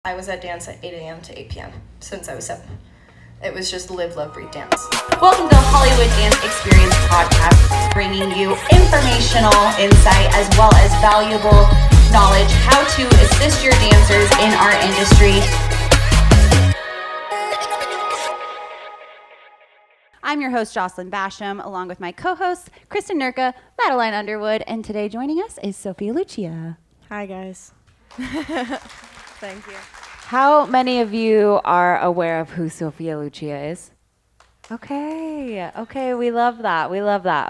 I was at dance at 8 a.m. to 8 p.m. since I was 7. It was just live, love, breathe dance. Welcome to the Hollywood Dance Experience podcast, bringing you informational insight as well as valuable knowledge, how to assist your dancers in our industry. I'm your host, Jocelyn Basham, along with my co-hosts, Kristen Nurka, Madeline Underwood, and today joining us is Sophia Lucia. Hi, guys. Thank you. How many of you are aware of who Sophia Lucia is? Okay, we love that.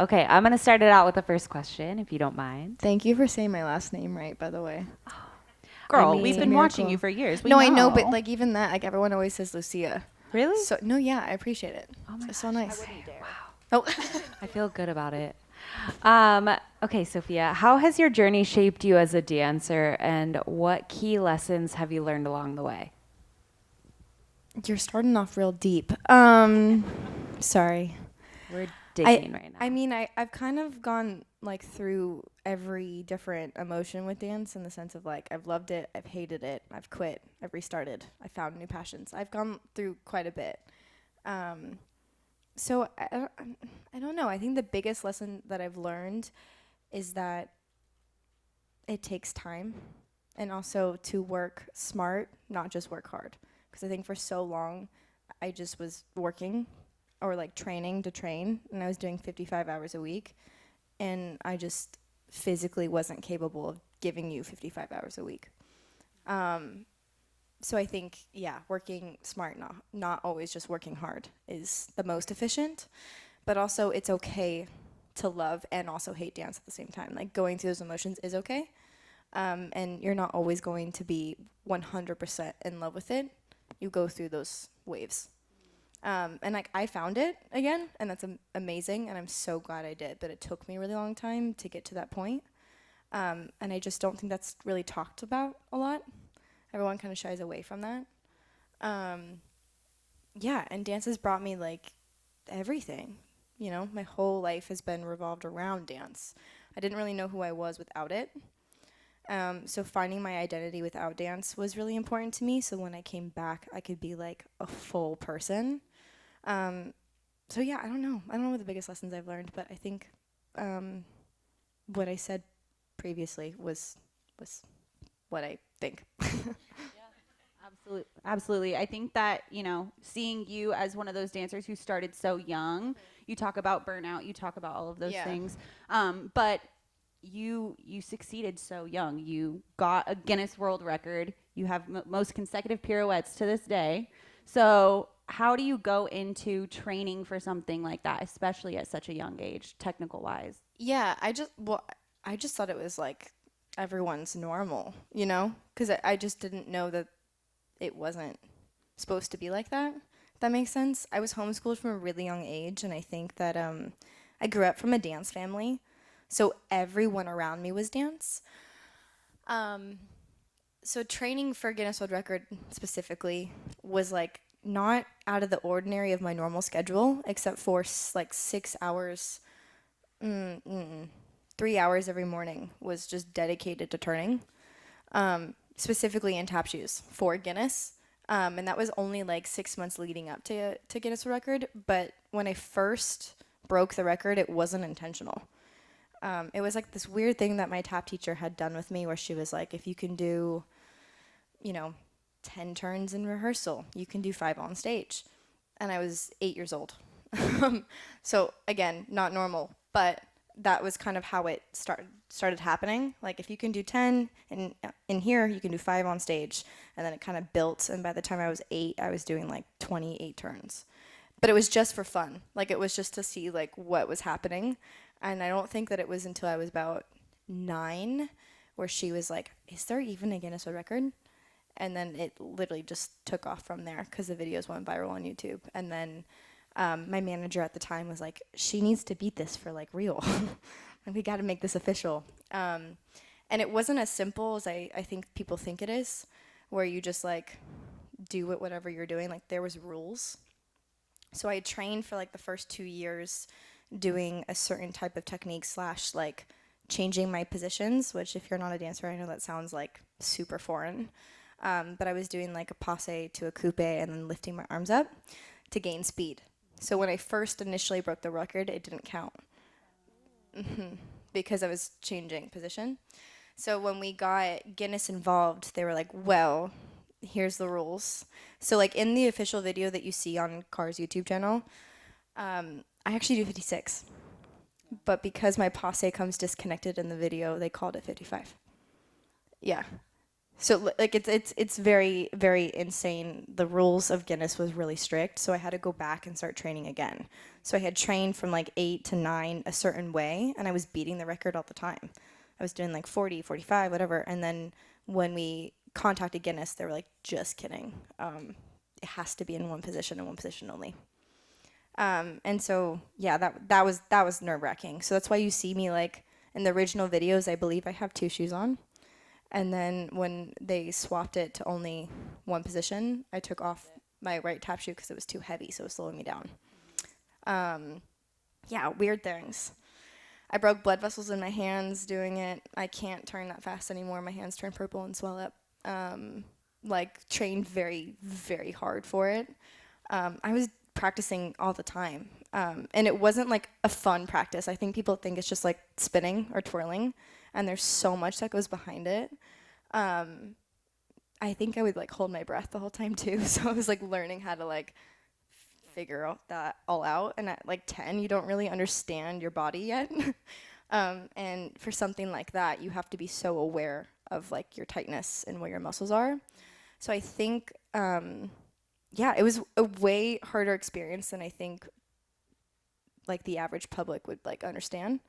Okay, I'm going to start it out with the first question, if you don't mind. Thank you for saying my last name right, by the way. Girl, we've been watching you for years. I know, but like even that, like everyone always says Lucia. Really? So no, yeah, I appreciate it. Oh my It's so nice. I wouldn't dare. Wow. Oh. I feel good about it. Okay, Sophia, how has your journey shaped you as a dancer, and what key lessons have you learned along the way? You're starting off real deep. Sorry. We're digging right now. I mean, I've kind of gone like through every different emotion with dance in the sense of like I've loved it, I've hated it, I've quit, I've restarted, I found new passions. I've gone through quite a bit. So I don't know. I think the biggest lesson that I've learned is that it takes time and also to work smart, not just work hard. Because I think for so long I just was working or like training to train, and I was doing 55 hours a week, and I just physically wasn't capable of giving you 55 hours a week. So I think, yeah, working smart, not always just working hard is the most efficient, but also it's okay to love and also hate dance at the same time. Like going through those emotions is okay, and you're not always going to be 100% in love with it. You go through those waves. And like I found it again, and that's amazing, and I'm so glad I did, but it took me a really long time to get to that point. And I just don't think that's really talked about a lot. Everyone kind of shies away from that. Yeah, and dance has brought me like everything. You know, my whole life has been revolved around dance. I didn't really know who I was without it. So finding my identity without dance was really important to me. So when I came back, I could be like a full person. So yeah, I don't know what the biggest lessons I've learned, but I think what I said previously was what I think. Absolutely. I think that, you know, seeing you as one of those dancers who started so young, you talk about burnout, you talk about all of those things, but you succeeded so young. You got a Guinness World Record. You have most consecutive pirouettes to this day. So how do you go into training for something like that, especially at such a young age, technical wise? Yeah, I just thought it was like everyone's normal, you know? Because I just didn't know that it wasn't supposed to be like that. If that makes sense. I was homeschooled from a really young age, and I think that I grew up from a dance family, so everyone around me was dance. So training for Guinness World Record specifically was like not out of the ordinary of my normal schedule, except for like 6 hours, 3 hours every morning was just dedicated to turning, specifically in tap shoes for Guinness. And that was only like 6 months leading up to Guinness World Record. But when I first broke the record, it wasn't intentional. It was like this weird thing that my tap teacher had done with me where she was like, if you can do, 10 turns in rehearsal, you can do 5 on stage. And I was 8 years old. So again, not normal, but that was kind of how it started happening. Like if you can do 10 and in here, you can do 5 on stage. And then it kind of built. And by the time I was 8, I was doing like 28 turns. But it was just for fun. Like it was just to see like what was happening. And I don't think that it was until I was about 9 where she was like, is there even a Guinness World Record? And then it literally just took off from there because the videos went viral on YouTube. And then my manager at the time was like, she needs to beat this for like real. And we got to make this official. And it wasn't as simple as I think people think it is, where you just like do it, whatever you're doing. Like there was rules. So I trained for like the first 2 years doing a certain type of technique / like changing my positions, which if you're not a dancer, I know that sounds like super foreign. but I was doing like a passe to a coupe and then lifting my arms up to gain speed. So when I first initially broke the record, it didn't count because I was changing position. So when we got Guinness involved, they were like, well, here's the rules. So like in the official video that you see on Car's YouTube channel, I actually do 56. But because my passe comes disconnected in the video, they called it 55. Yeah. So like it's very, very insane. The rules of Guinness was really strict, so I had to go back and start training again. So I had trained from like 8 to 9 a certain way, and I was beating the record all the time. I was doing like 40, 45, whatever. And then when we contacted Guinness, they were like, just kidding. It has to be in one position and one position only. And so, yeah, that was nerve-wracking. So that's why you see me like in the original videos, I believe I have 2 shoes on. And then when they swapped it to only one position, I took off my right tap shoe because it was too heavy, so it was slowing me down. Yeah, weird things. I broke blood vessels in my hands doing it. I can't turn that fast anymore. My hands turn purple and swell up. Like, trained very, very hard for it. I was practicing all the time. And it wasn't like a fun practice. I think people think it's just like spinning or twirling, and there's so much that goes behind it. I think I would like hold my breath the whole time too. So I was like learning how to like figure out that all out. And at like 10, you don't really understand your body yet. And for something like that, you have to be so aware of like your tightness and where your muscles are. So I think, yeah, it was a way harder experience than I think like the average public would like understand.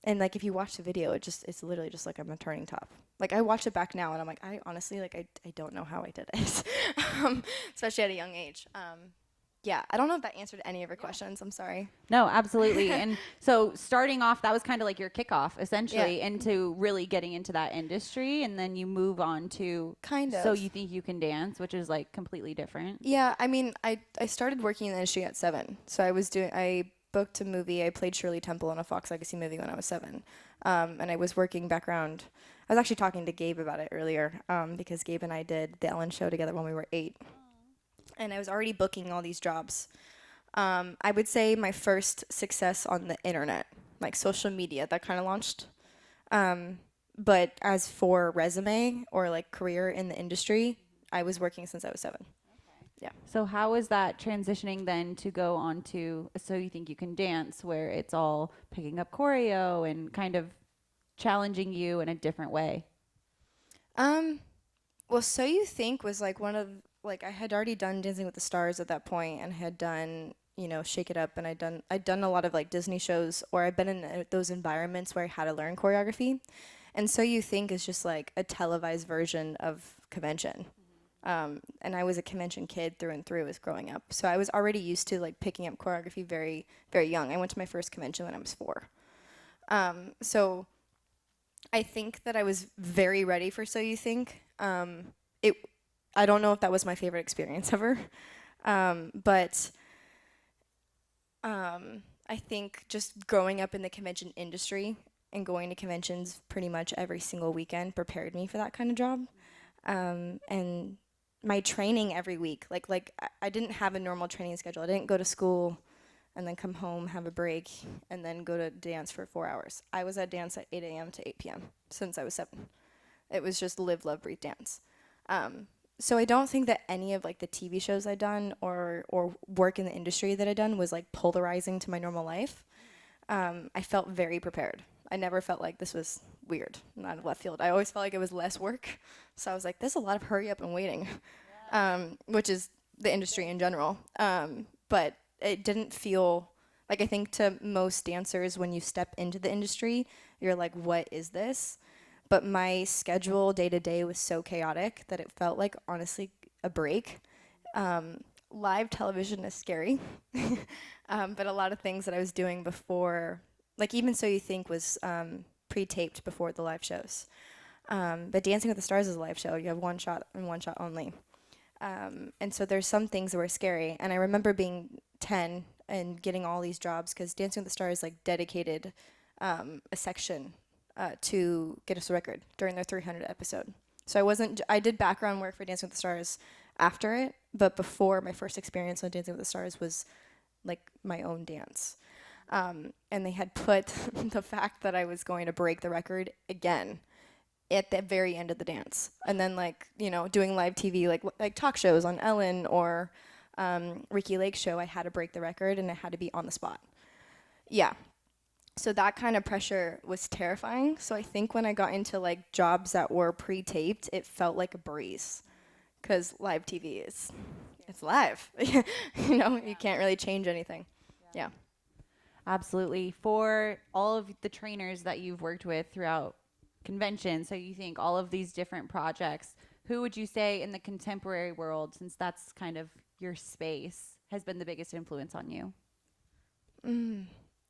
And like if you watch the video, it's literally just like I'm a turning top. Like I watch it back now and I'm like, I honestly like I don't know how I did it. Especially at a young age. Yeah, I don't know if that answered any of your questions. I'm sorry. No, absolutely. And so starting off, that was kind of like your kickoff essentially into really getting into that industry, and then you move on to kind of. So You Think You Can Dance, which is like completely different. Yeah, I mean, I started working in the industry at 7. So I booked a movie. I played Shirley Temple in a Fox Legacy movie when I was 7. And I was working background. I was actually talking to Gabe about it earlier because Gabe and I did the Ellen show together when we were 8. And I was already booking all these jobs. I would say my first success on the internet, like social media, that kind of launched. But as for resume or like career in the industry, I was working since I was 7. Yeah. So how is that transitioning then to go on to So You Think You Can Dance, where it's all picking up choreo and kind of challenging you in a different way? Well, So You Think was like one of, like I had already done Dancing with the Stars at that point and had done, you know, Shake It Up, and I'd done a lot of like Disney shows, or I've been in those environments where I had to learn choreography. And So You Think is just like a televised version of convention. And I was a convention kid through and through as growing up. So I was already used to like picking up choreography very, very young. I went to my first convention when I was 4. So I think that I was very ready for So You Think. I don't know if that was my favorite experience ever. But I think just growing up in the convention industry and going to conventions pretty much every single weekend prepared me for that kind of job. And my training every week, like I didn't have a normal training schedule. I didn't go to school and then come home, have a break, and then go to dance for 4 hours. I was at dance at 8 a.m. to 8 p.m. since I was 7. It was just live, love, breathe, dance. So I don't think that any of like the TV shows I'd done or work in the industry that I'd done was like polarizing to my normal life. I felt very prepared. I never felt like this was weird, not left field. I always felt like it was less work. So I was like, there's a lot of hurry up and waiting, which is the industry in general. But it didn't feel like, I think to most dancers, when you step into the industry, you're like, what is this? But my schedule day to day was so chaotic that it felt like, honestly, a break. Live television is scary. But a lot of things that I was doing before, like even So You Think was pre-taped before the live shows. But Dancing with the Stars is a live show. You have one shot and one shot only. And so there's some things that were scary. And I remember being 10 and getting all these jobs because Dancing with the Stars like dedicated a section to Guinness Record during their 300th episode. So I did background work for Dancing with the Stars after it, but before, my first experience on Dancing with the Stars was like my own dance. And they had put the fact that I was going to break the record again at the very end of the dance. And then like, you know, doing live TV, like talk shows on Ellen or Ricky Lake's show, I had to break the record and I had to be on the spot. Yeah. So that kind of pressure was terrifying. So I think when I got into like jobs that were pre-taped, it felt like a breeze, because live TV it's live. You know, you can't really change anything. Yeah. Absolutely. For all of the trainers that you've worked with throughout conventions, so you think all of these different projects, who would you say in the contemporary world, since that's kind of your space, has been the biggest influence on you?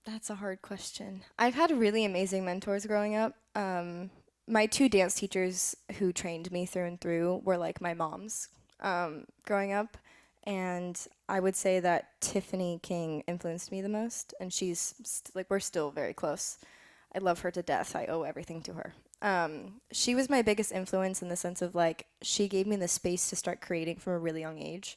That's a hard question. I've had really amazing mentors growing up. My 2 dance teachers who trained me through and through were like my moms growing up. And I would say that Tiffany King influenced me the most. And she's we're still very close. I love her to death. I owe everything to her. She was my biggest influence in the sense of like, she gave me the space to start creating from a really young age,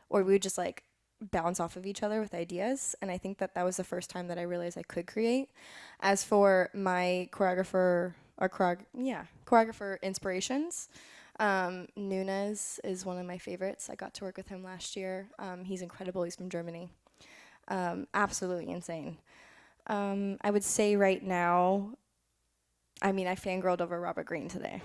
or we would just like bounce off of each other with ideas. And I think that was the first time that I realized I could create. As for my choreographer inspirations, Nunez is one of my favorites. I got to work with him last year. He's incredible. He's from Germany. Absolutely insane. I would say right now, I mean, I fangirled over Robert Greene today.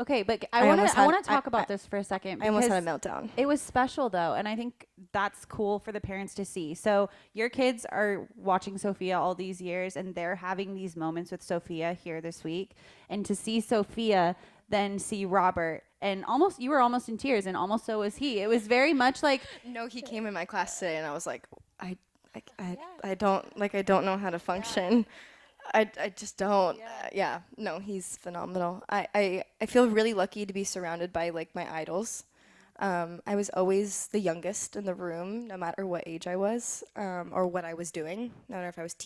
Okay, but I I want almost to had- talk about this for a second. I almost had a because meltdown. It was special though, and I think that's cool for the parents to see. So your kids are watching Sophia all these years, and they're having these moments with Sophia here this week, and to see Sophia then see Robert, and you were almost in tears, and almost so was he. It was very much like, No, he came in my class today, and I was like, I don't know how to function. I just don't. Yeah. No, he's phenomenal. I feel really lucky to be surrounded by like my idols. I was always the youngest in the room, no matter what age I was, or what I was doing. No matter if I was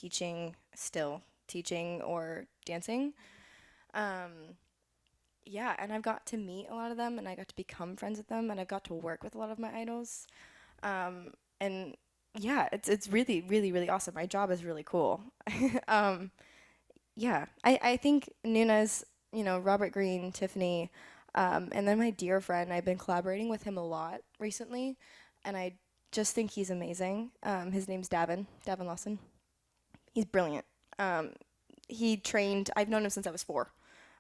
still teaching or dancing. Yeah, and I've got to meet a lot of them, and I got to become friends with them, and I've got to work with a lot of my idols. And yeah, it's really, really, really awesome. My job is really cool. Yeah, I think Nunez, you know, Robert Greene, Tiffany, and then my dear friend, I've been collaborating with him a lot recently, and I just think he's amazing. His name's Davin Lawson. He's brilliant. I've known him since I was 4.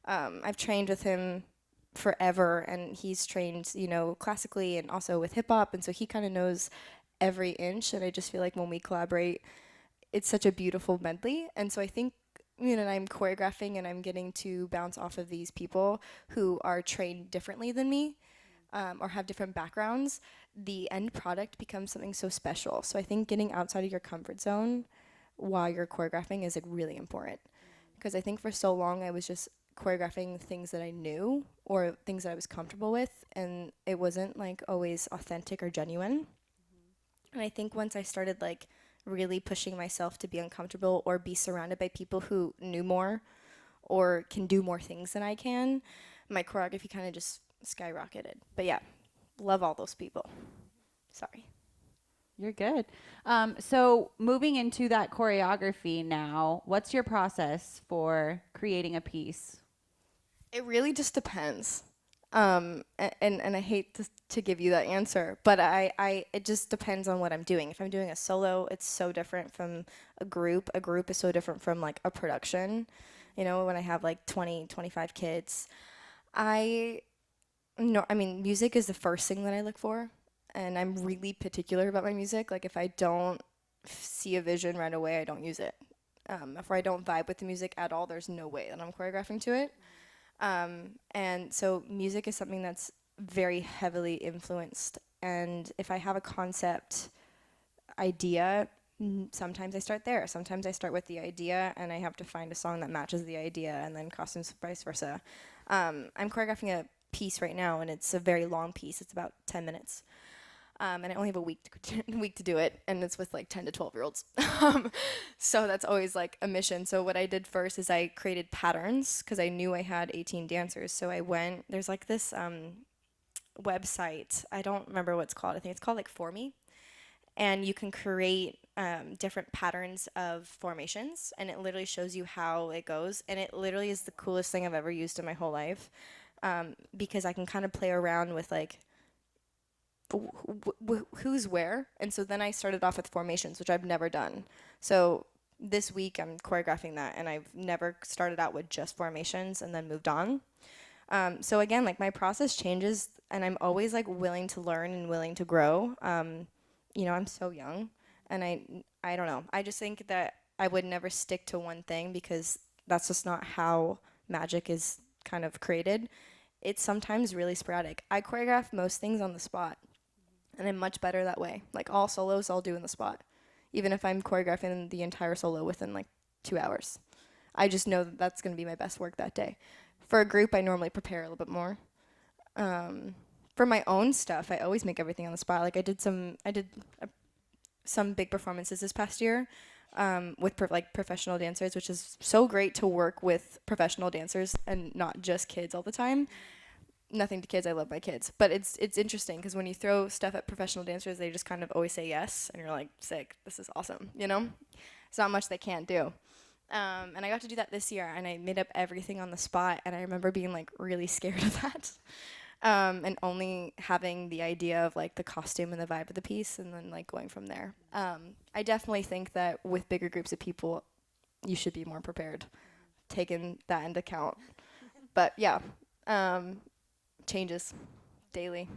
I've trained with him forever, and he's trained, you know, classically and also with hip hop, and so he kind of knows every inch, and I just feel like when we collaborate, it's such a beautiful medley. And so I think, you know, I'm choreographing and I'm getting to bounce off of these people who are trained differently than me, or have different backgrounds. The end product becomes something so special. So I think getting outside of your comfort zone while you're choreographing is like really important, because I think for so long I was just choreographing things that I knew or things that I was comfortable with, and it wasn't like always authentic or genuine. And I think once I started like really pushing myself to be uncomfortable or be surrounded by people who knew more or can do more things than I can, my choreography kind of just skyrocketed. But yeah, love all those people. Sorry. you're good. So moving into that choreography now, what's your process for creating a piece? It really just depends. And I hate to give you that answer, but it just depends on what I'm doing. If I'm doing a solo, it's so different from a group. A group is so different from like a production. You know, when I have like 20, 25 kids, music is the first thing that I look for, and I'm really particular about my music. Like if I don't see a vision right away, I don't use it. If I don't vibe with the music at all, there's no way that I'm choreographing to it. And so music is something that's very heavily influenced. And if I have a concept idea, sometimes I start there. Sometimes I start with the idea and I have to find a song that matches the idea, and then costumes vice versa. I'm choreographing a piece right now, and it's a very long piece. It's about 10 minutes. And I only have a week to do it, and it's with like 10 to 12-year-olds. So that's always like a mission. So what I did first is I created patterns because I knew I had 18 dancers. So I went, there's like this website, I don't remember what it's called. I think it's called like For Me, and you can create different patterns of formations, and it literally shows you how it goes, and it literally is the coolest thing I've ever used in my whole life, because I can kind of play around with like who's where. And so then I started off with formations, which I've never done. So this week I'm choreographing that, and I've never started out with just formations and then moved on. So again, like my process changes, and I'm always like willing to learn and willing to grow. You know, I'm so young, and I don't know. I just think that I would never stick to one thing because that's just not how magic is kind of created. It's sometimes really sporadic. I choreograph most things on the spot, and I'm much better that way. Like all solos I'll do in the spot, even if I'm choreographing the entire solo within like 2 hours. I just know that that's going to be my best work that day. For a group, I normally prepare a little bit more. For my own stuff, I always make everything on the spot. Like I did some big performances this past year with professional dancers, which is so great to work with professional dancers and not just kids all the time. Nothing to kids, I love my kids, but it's interesting because when you throw stuff at professional dancers, they just kind of always say yes, and you're like, sick, this is awesome, you know? It's not much they can't do. And I got to do that this year, and I made up everything on the spot, and I remember being like really scared of that. And only having the idea of like the costume and the vibe of the piece, and then like going from there. I definitely think that with bigger groups of people, you should be more prepared, taking that into account. But yeah, changes daily.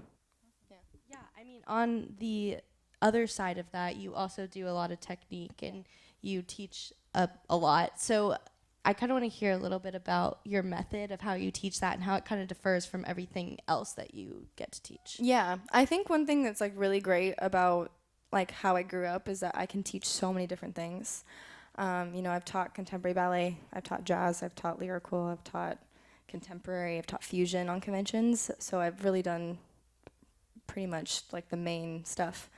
Yeah, I mean, on the other side of that, you also do a lot of technique and you teach a lot. So I kind of want to hear a little bit about your method of how you teach that and how it kind of differs from everything else that you get to teach. Yeah, I think one thing that's like really great about like how I grew up is that I can teach so many different things. You know, I've taught contemporary ballet, I've taught jazz, I've taught lyrical, I've taught contemporary, I've taught fusion on conventions. So I've really done pretty much like the main stuff,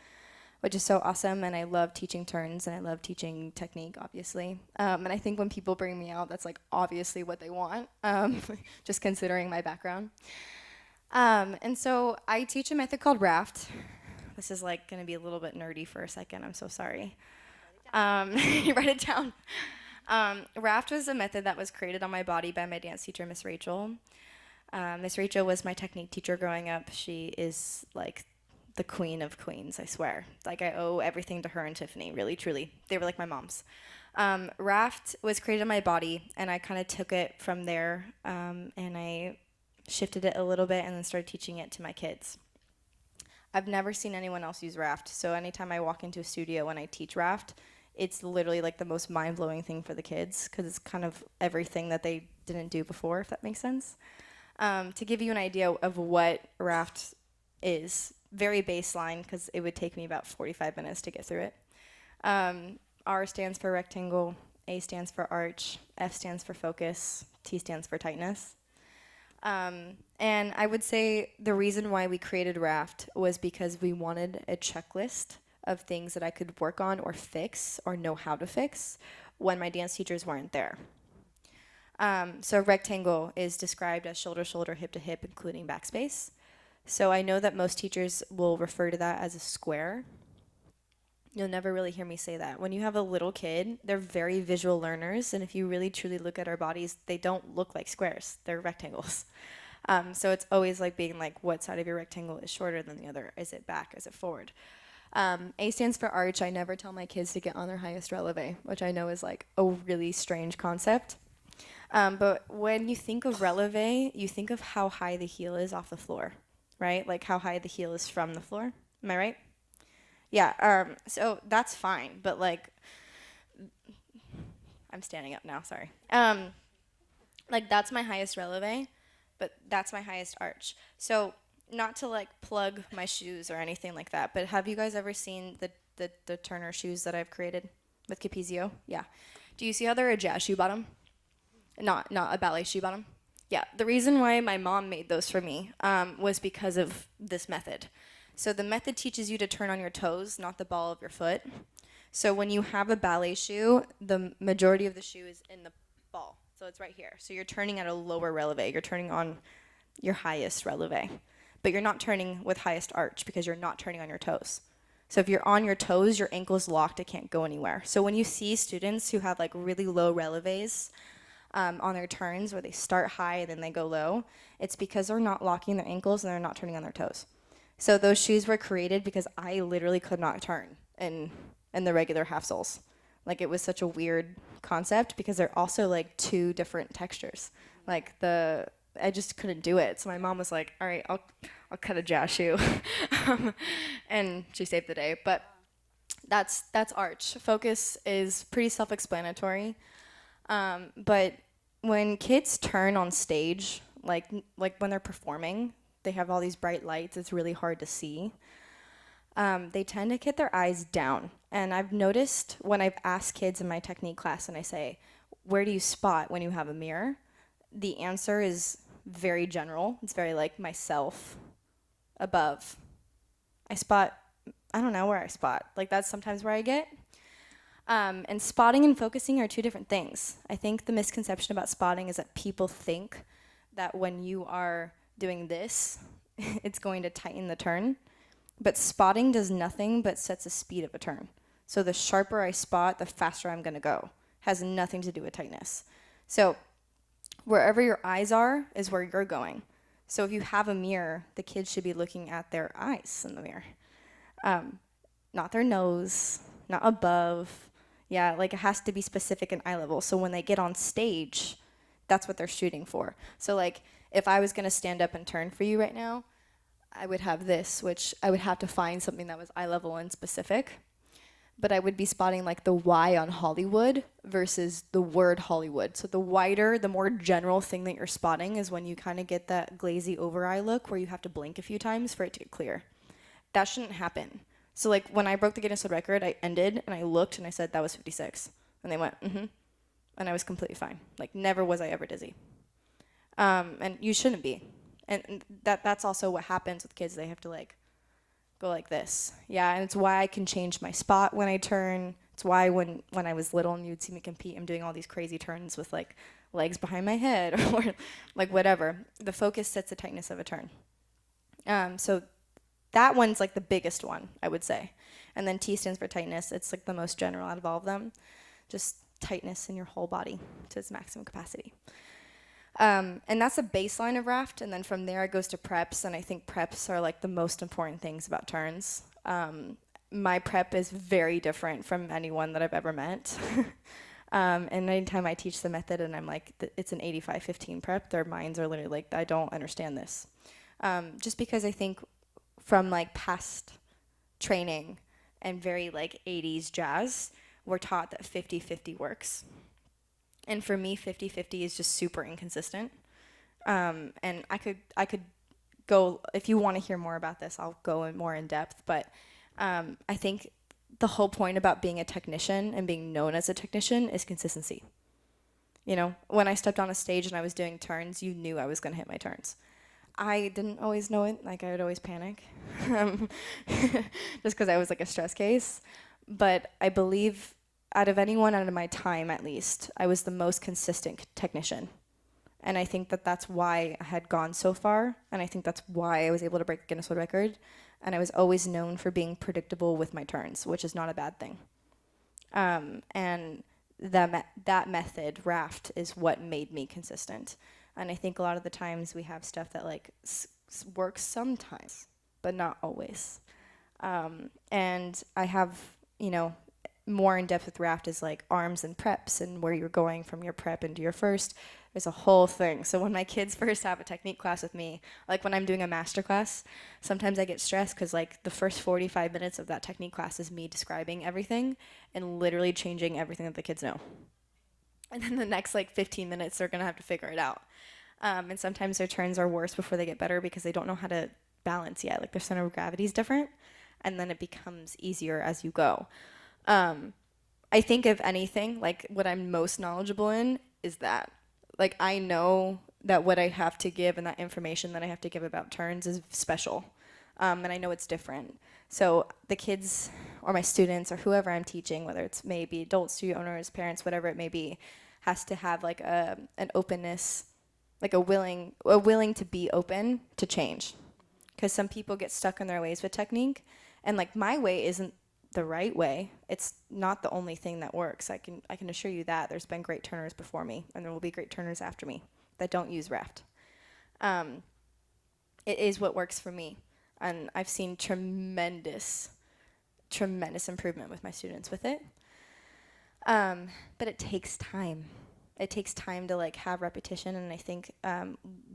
which is so awesome. And I love teaching turns, and I love teaching technique, obviously. And I think when people bring me out, that's like obviously what they want, just considering my background. And so I teach a method called raft. This is like going to be a little bit nerdy for a second. I'm so sorry. You write it down. Raft was a method that was created on my body by my dance teacher, Miss Rachel. Miss Rachel was my technique teacher growing up. She is like the queen of queens, I swear. Like I owe everything to her and Tiffany, really, truly. They were like my moms. Raft was created on my body, and I kind of took it from there, and I shifted it a little bit and then started teaching it to my kids. I've never seen anyone else use raft, so anytime I walk into a studio and I teach raft, it's literally like the most mind-blowing thing for the kids because it's kind of everything that they didn't do before, if that makes sense. To give you an idea of what raft is, very baseline because it would take me about 45 minutes to get through it. R stands for rectangle, A stands for arch, F stands for focus, T stands for tightness. And I would say the reason why we created raft was because we wanted a checklist of things that I could work on or fix or know how to fix when my dance teachers weren't there. So rectangle is described as shoulder, shoulder, hip to hip, including backspace. So I know that most teachers will refer to that as a square. You'll never really hear me say that. When you have a little kid, they're very visual learners, and if you really truly look at our bodies, they don't look like squares. They're rectangles. So it's always like being like, what side of your rectangle is shorter than the other? Is it back? Is it forward? A stands for arch. I never tell my kids to get on their highest releve, which I know is like a really strange concept. But when you think of releve, you think of how high the heel is off the floor, right? Like how high the heel is from the floor. Am I right? Yeah. So that's fine. But like, I'm standing up now. Sorry. Like that's my highest releve, but that's my highest arch. So not to like plug my shoes or anything like that, but have you guys ever seen the Turner shoes that I've created with Capizio? Yeah. Do you see how they're a jazz shoe bottom? Not a ballet shoe bottom? Yeah. The reason why my mom made those for me was because of this method. So the method teaches you to turn on your toes, not the ball of your foot. So when you have a ballet shoe, the majority of the shoe is in the ball. So it's right here. So you're turning at a lower releve. You're turning on your highest releve. But you're not turning with highest arch because you're not turning on your toes. So if you're on your toes, your ankle's locked. It can't go anywhere. So when you see students who have like really low releves on their turns, where they start high and then they go low, it's because they're not locking their ankles and they're not turning on their toes. So those shoes were created because I literally could not turn in the regular half soles. Like, it was such a weird concept because they're also like two different textures. Like, I just couldn't do it. So my mom was like, all right, I'll cut a jazz shoe. And she saved the day. But that's arch. Focus is pretty self-explanatory. But when kids turn on stage, like when they're performing, they have all these bright lights. It's really hard to see. They tend to get their eyes down. And I've noticed when I've asked kids in my technique class and I say, where do you spot when you have a mirror? The answer is very general. It's very like myself, above. I don't know where I spot. Like, that's sometimes where I get. And spotting and focusing are two different things. I think the misconception about spotting is that people think that when you are doing this, it's going to tighten the turn. But spotting does nothing but sets the speed of a turn. So the sharper I spot, the faster I'm going to go. Has nothing to do with tightness. So wherever your eyes are is where you're going. So if you have a mirror, the kids should be looking at their eyes in the mirror. Not their nose, not above. Yeah, like, it has to be specific and eye level. So when they get on stage, that's what they're shooting for. So like, if I was going to stand up and turn for you right now, I would have this, which I would have to find something that was eye level and specific. But I would be spotting like the Y on Hollywood versus the word Hollywood. So the wider, the more general thing that you're spotting is when you kind of get that glazy over eye look where you have to blink a few times for it to get clear. That shouldn't happen. So like, when I broke the Guinness World Record, I ended and I looked and I said that was 56. And they went, mm-hmm. And I was completely fine. Like, never was I ever dizzy. And you shouldn't be. And that's also what happens with kids. They have to like go like this. Yeah, and it's why I can change my spot when I turn. It's why when I was little and you'd see me compete, I'm doing all these crazy turns with like legs behind my head or like whatever. The focus sets the tightness of a turn. So that one's like the biggest one, I would say. And then T stands for tightness. It's like the most general out of all of them. Just tightness in your whole body to its maximum capacity. And that's the baseline of raft, and then from there it goes to preps, and I think preps are like the most important things about turns. My prep is very different from anyone that I've ever met. And anytime I teach the method and I'm like, it's an 85-15 prep, their minds are literally like, I don't understand this. Just because I think from like past training and very like 80s jazz, we're taught that 50-50 works. And for me, 50-50 is just super inconsistent. And I could go, if you want to hear more about this, I'll go in more in depth. But I think the whole point about being a technician and being known as a technician is consistency. You know, when I stepped on a stage and I was doing turns, you knew I was going to hit my turns. I didn't always know it. Like, I would always panic just because I was like a stress case. But I believe out of anyone, out of my time at least, I was the most consistent technician. And I think that that's why I had gone so far, and I think that's why I was able to break the Guinness World Record. And I was always known for being predictable with my turns, which is not a bad thing. And that method, raft, is what made me consistent. And I think a lot of the times we have stuff that like works sometimes, but not always. And I have, you know, more in depth with raft is like arms and preps and where you're going from your prep into your first. There's a whole thing. So when my kids first have a technique class with me, like when I'm doing a master class, sometimes I get stressed because like the first 45 minutes of that technique class is me describing everything and literally changing everything that the kids know. And then the next like 15 minutes, they're going to have to figure it out. And sometimes their turns are worse before they get better because they don't know how to balance yet. Like their center of gravity is different, and then it becomes easier as you go. I think if anything, like what I'm most knowledgeable in is that. Like I know that what I have to give and that information that I have to give about turns is special. and I know it's different. So the kids or my students or whoever I'm teaching, whether it's maybe adults, studio owners, parents, whatever it may be, has to have like an openness, like a willing to be open to change. Because some people get stuck in their ways with technique, and like my way isn't the right way. It's not the only thing that works. I can assure you that there's been great turners before me, and there will be great turners after me that don't use raft. It is what works for me, and I've seen tremendous improvement with my students with it. But it takes time. It takes time to like have repetition, and I think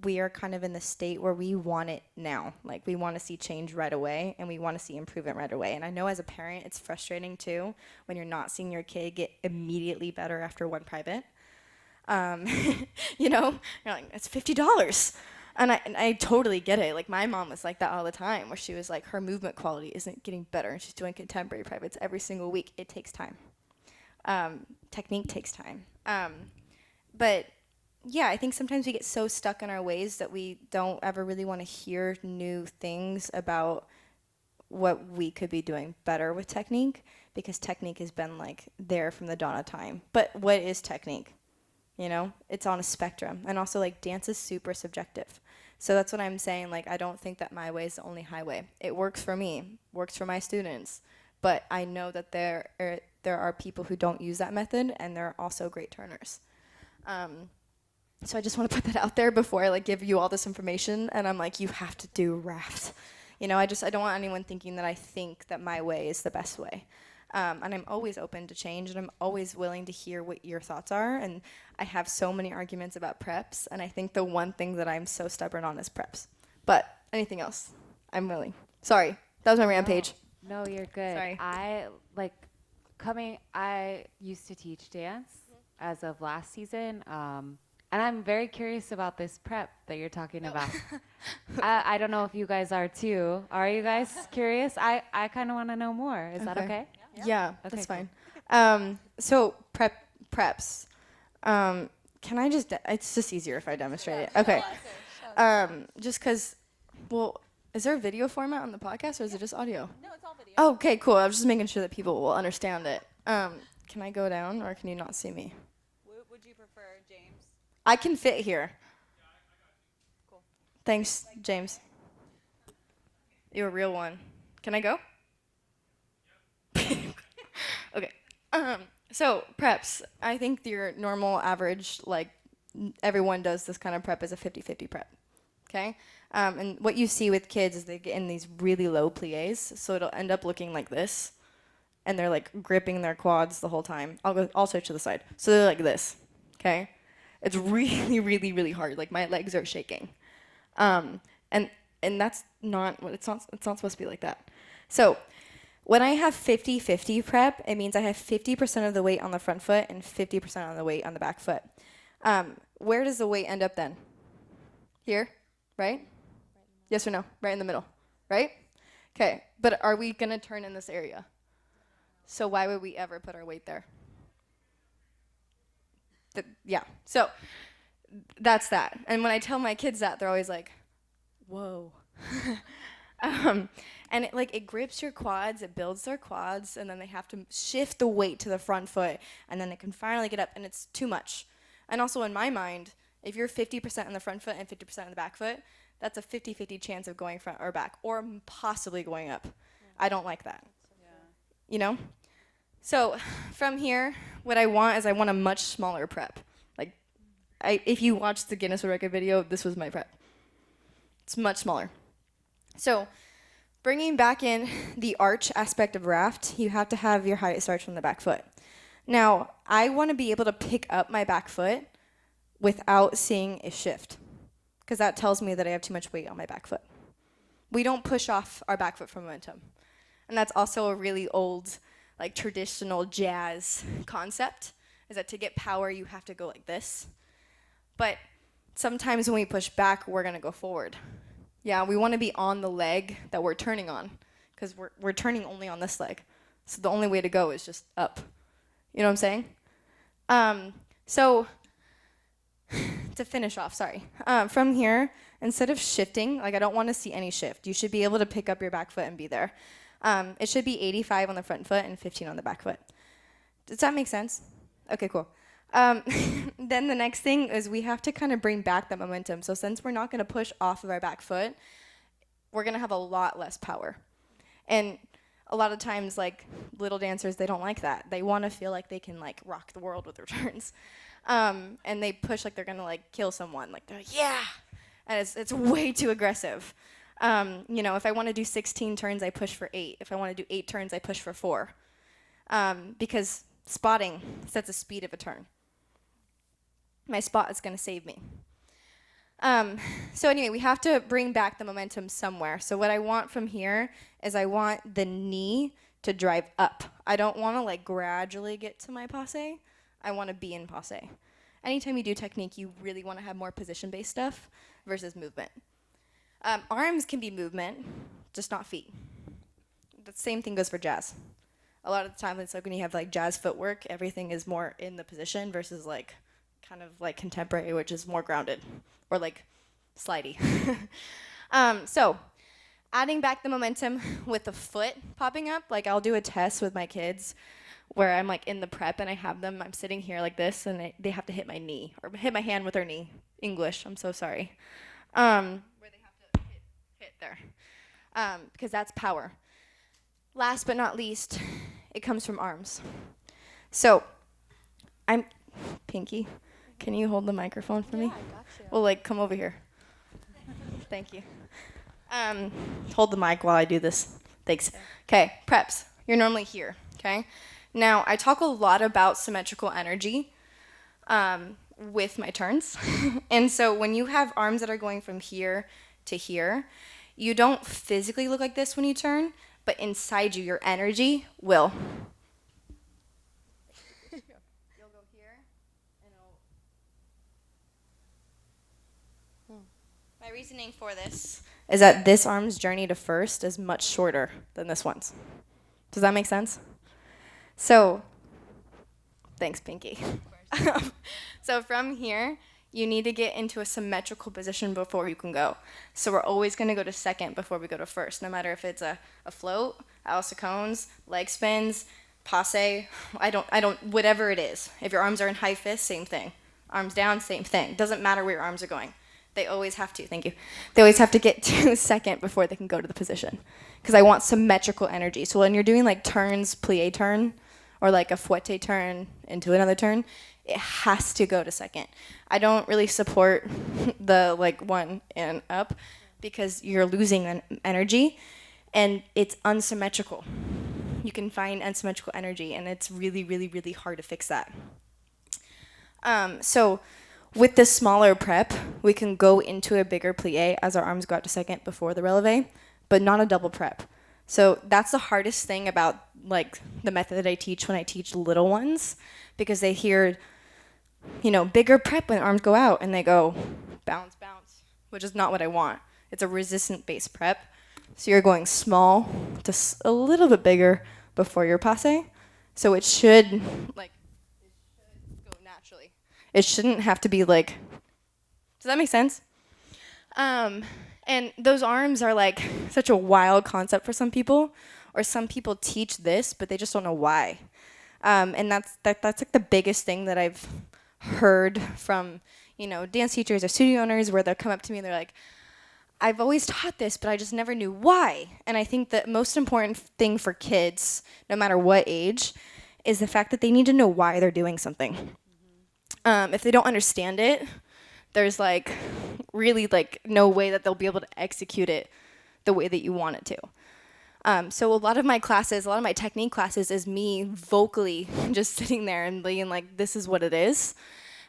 we are kind of in the state where we want it now. Like we want to see change right away, and we want to see improvement right away. And I know as a parent, it's frustrating too when you're not seeing your kid get immediately better after one private. You know, you're like, it's $50. And I totally get it. Like my mom was like that all the time, where she was like, her movement quality isn't getting better, and she's doing contemporary privates every single week. It takes time. Technique takes time. But yeah, I think sometimes we get so stuck in our ways that we don't ever really want to hear new things about what we could be doing better with technique, because technique has been like there from the dawn of time. But what is technique? You know, it's on a spectrum. And also like dance is super subjective. So that's what I'm saying. Like, I don't think that my way is the only highway. It works for me, works for my students. But I know that there are people who don't use that method, and they're also great turners. So I just want to put that out there before I like give you all this information and I'm like, you have to do raft. You know, I don't want anyone thinking that I think that my way is the best way. And I'm always open to change, and I'm always willing to hear what your thoughts are. And I have so many arguments about preps, and I think the one thing that I'm so stubborn on is preps. But anything else, I'm willing. Sorry, that was my rampage. No, you're good. Sorry. I used to teach dance as of last season. And I'm very curious about this prep that you're talking about. I don't know if you guys are too. Are you guys curious? I kind of want to know more. Is that okay? Yeah, Okay, that's cool. fine. So preps. Can I just, it's just easier if I demonstrate it. Okay. Just because, well, is there a video format on the podcast, or is it just audio? No, it's all video. Oh, okay, cool. I was just making sure that people will understand it. Can I go down, or can you not see me? Would you prefer James? I can fit here. Cool. Thanks, James. You're a real one. Can I go? Okay. So preps. I think your normal average, like everyone does this kind of prep, is a 50-50 prep. Okay? And what you see with kids is they get in these really low plies, so it'll end up looking like this, and they're like gripping their quads the whole time. I'll switch to the side. So they're like this. Okay? It's really, really, really hard. Like my legs are shaking. And that's not what it's not supposed to be like that. So when I have 50-50 prep, it means I have 50% of the weight on the front foot and 50% of the weight on the back foot. Where does the weight end up then? Here, right? Yes or no? Right in the middle, right? Okay, but are we gonna turn in this area? So why would we ever put our weight there? Yeah, so that's that. And when I tell my kids that, they're always like, whoa. And it grips your quads, it builds their quads, and then they have to shift the weight to the front foot, and then they can finally get up, and it's too much. And also in my mind, if you're 50% in the front foot and 50% in the back foot, that's a 50-50 chance of going front or back, or possibly going up. I don't like that. You know? So from here, what I want a much smaller prep. Like, if you watch the Guinness World Record video, this was my prep. It's much smaller. So bringing back in the arch aspect of raft, you have to have your highest arch from the back foot. Now, I want to be able to pick up my back foot without seeing a shift, because that tells me that I have too much weight on my back foot. We don't push off our back foot for momentum. And that's also a really old, like traditional jazz concept, is that to get power, you have to go like this. But sometimes when we push back, we're going to go forward. Yeah, we want to be on the leg that we're turning on, because we're turning only on this leg. So the only way to go is just up. You know what I'm saying? So to finish off, sorry. From here, instead of shifting, like I don't want to see any shift. You should be able to pick up your back foot and be there. It should be 85 on the front foot and 15 on the back foot. Does that make sense? Okay, cool. Then the next thing is we have to kind of bring back the momentum. So since we're not going to push off of our back foot, we're going to have a lot less power. And a lot of times, like, little dancers, they don't like that. They want to feel like they can, like, rock the world with their turns. And they push like they're going to, like, kill someone. Like, they're like, yeah! And it's way too aggressive. You know, if I want to do 16 turns, I push for 8. If I want to do 8 turns, I push for 4. Because spotting sets the speed of a turn. My spot is going to save me. So anyway, we have to bring back the momentum somewhere. So what I want from here is I want the knee to drive up. I don't want to like gradually get to my passe. I want to be in passe. Anytime you do technique, you really want to have more position-based stuff versus movement. Arms can be movement, just not feet. The same thing goes for jazz. A lot of the time, it's like when you have like jazz footwork, everything is more in the position versus like kind of like contemporary, which is more grounded or like slidey. So adding back the momentum with the foot popping up, like I'll do a test with my kids where I'm like in the prep and I have them, I'm sitting here like this and they have to hit my knee or hit my hand with their knee. English, I'm so sorry. Where they have to hit there. Because that's power. Last but not least, it comes from arms. So, Pinky, can you hold the microphone for me? I got you. Well, like, come over here. Thank you. Hold the mic while I do this. Thanks. Okay, preps. You're normally here, okay? Now, I talk a lot about symmetrical energy with my turns. And so when you have arms that are going from here to here, you don't physically look like this when you turn, but inside you, your energy will. You'll go here, and my reasoning for this is that this arm's journey to first is much shorter than this one's. Does that make sense? So, thanks, Pinky. So from here, you need to get into a symmetrical position before you can go. So we're always going to go to second before we go to first, no matter if it's a float, Alice cones, leg spins, passe, whatever it is. If your arms are in high fist, same thing. Arms down, same thing. Doesn't matter where your arms are going. They always have to, thank you. They always have to get to second before they can go to the position. Because I want symmetrical energy. So when you're doing like turns, plie turn, or like a fouette turn into another turn, it has to go to second. I don't really support the like 1 and up because you're losing energy and it's unsymmetrical. You can find unsymmetrical energy and it's really, really, really hard to fix that. So with the smaller prep, we can go into a bigger plie as our arms go out to second before the releve, but not a double prep. So that's the hardest thing about like the method that I teach when I teach little ones, because they hear, bigger prep when arms go out and they go bounce, bounce, which is not what I want. It's a resistant-based prep. So you're going small to a little bit bigger before your passe. So it should go naturally. It shouldn't have to be like, does that make sense? And those arms are like such a wild concept for some people, or some people teach this, but they just don't know why. And that's like the biggest thing that I've heard from, dance teachers or studio owners, where they'll come up to me and they're like, I've always taught this, but I just never knew why. And I think the most important thing for kids, no matter what age, is the fact that they need to know why they're doing something. If they don't understand it, there's like really like no way that they'll be able to execute it the way that you want it to. So a lot of my technique classes is me vocally just sitting there and being like, this is what it is.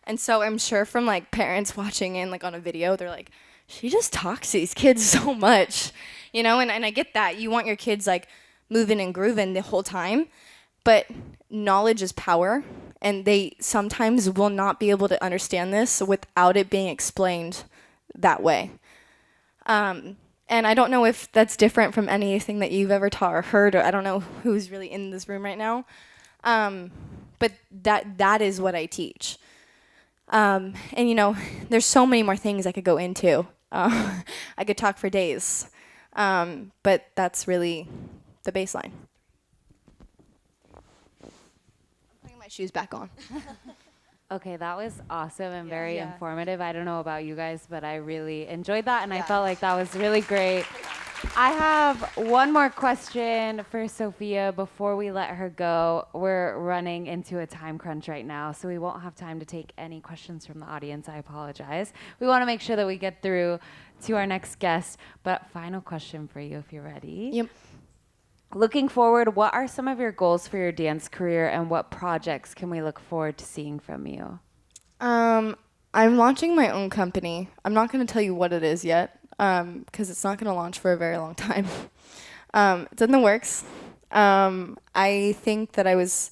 And so I'm sure from like parents watching in like on a video, they're like, she just talks to these kids so much, and I get that. You want your kids like moving and grooving the whole time, but knowledge is power, and they sometimes will not be able to understand this without it being explained that way. And I don't know if that's different from anything that you've ever taught or heard, or I don't know who's really in this room right now, but that is what I teach. And you know, there's so many more things I could go into. I could talk for days, but that's really the baseline. I'm putting my shoes back on. Okay, that was awesome and very Yeah. informative. I don't know about you guys, but I really enjoyed that, and I felt like that was really great. I have one more question for Sophia before we let her go. We're running into a time crunch right now, so we won't have time to take any questions from the audience. I apologize. We want to make sure that we get through to our next guest, but final question for you if you're ready. Yep. Looking forward, what are some of your goals for your dance career, and what projects can we look forward to seeing from you? I'm launching my own company. I'm not going to tell you what it is yet, because it's not going to launch for a very long time. It's in the works. I think that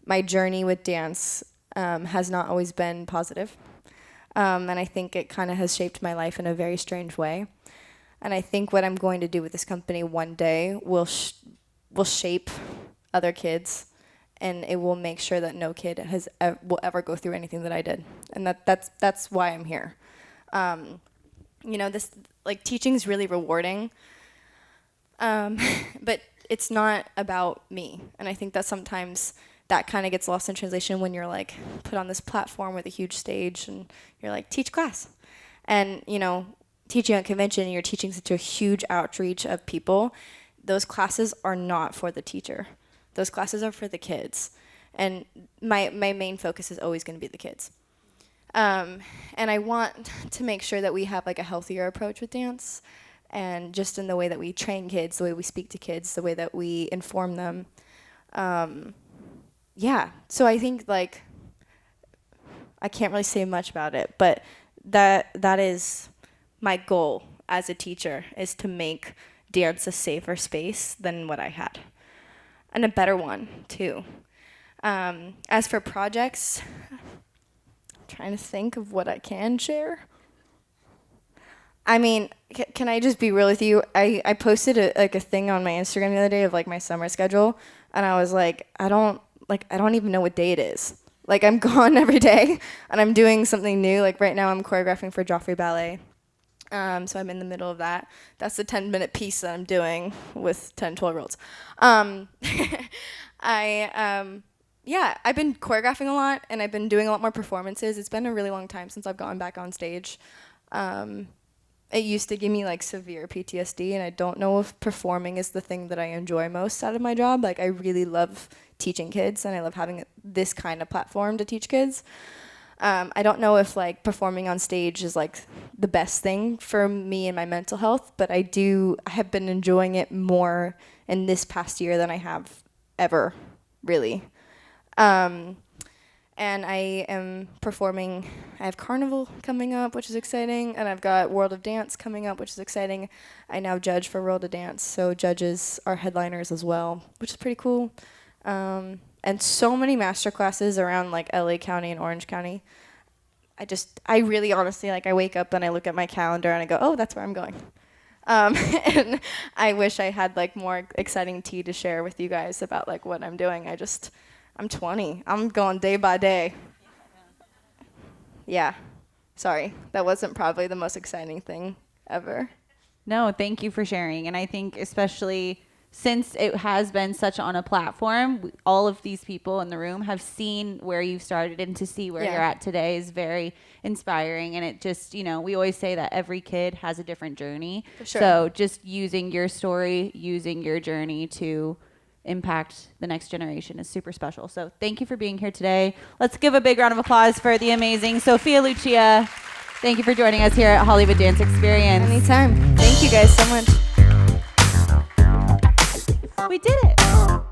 my journey with dance has not always been positive. And I think it kind of has shaped my life in a very strange way. And I think what I'm going to do with this company one day will shape other kids, and it will make sure that no kid will ever go through anything that I did. And that's why I'm here. You know, this teaching is really rewarding, but it's not about me. And I think that sometimes that kind of gets lost in translation when you're like put on this platform with a huge stage and you're like, teach class. And you know, teaching on convention, you're teaching such a huge outreach of people. Those classes are not for the teacher. Those classes are for the kids. And my main focus is always going to be the kids. And I want to make sure that we have like a healthier approach with dance, and just in the way that we train kids, the way we speak to kids, the way that we inform them. Yeah, so I think like I can't really say much about it, but that is my goal as a teacher, is to make dance a safer space than what I had, and a better one too. As for projects, I'm trying to think of what I can share. I mean, can I just be real with you? I posted a thing on my Instagram the other day of like my summer schedule, and I was like, I don't even know what day it is. Like, I'm gone every day, and I'm doing something new. Like right now, I'm choreographing for Joffrey Ballet. So I'm in the middle of that. That's the 10-minute piece that I'm doing with 10, 12-year-olds. I've been choreographing a lot, and I've been doing a lot more performances. It's been a really long time since I've gone back on stage. It used to give me like severe PTSD, and I don't know if performing is the thing that I enjoy most out of my job. Like, I really love teaching kids, and I love having this kind of platform to teach kids. I don't know if like performing on stage is like the best thing for me and my mental health, but I have been enjoying it more in this past year than I have ever, really. And I am performing. I have Carnival coming up, which is exciting, and I've got World of Dance coming up, which is exciting. I now judge for World of Dance, so judges are headliners as well, which is pretty cool. And so many master classes around like LA County and Orange County. I really honestly, like, I wake up and I look at my calendar and I go, oh, that's where I'm going. And I wish I had like more exciting tea to share with you guys about like what I'm doing. I'm 20. I'm going day by day. Yeah. Sorry. That wasn't probably the most exciting thing ever. No, thank you for sharing. And I think especially since it has been such on a platform, all of these people in the room have seen where you've started, and to see where you're at today is very inspiring. And it just, you know, we always say that every kid has a different journey. For sure. So just using your story, using your journey to impact the next generation is super special. So thank you for being here today. Let's give a big round of applause for the amazing Sophia Lucia. Thank you for joining us here at Hollywood Dance Experience. Anytime. Thank you guys so much. We did it.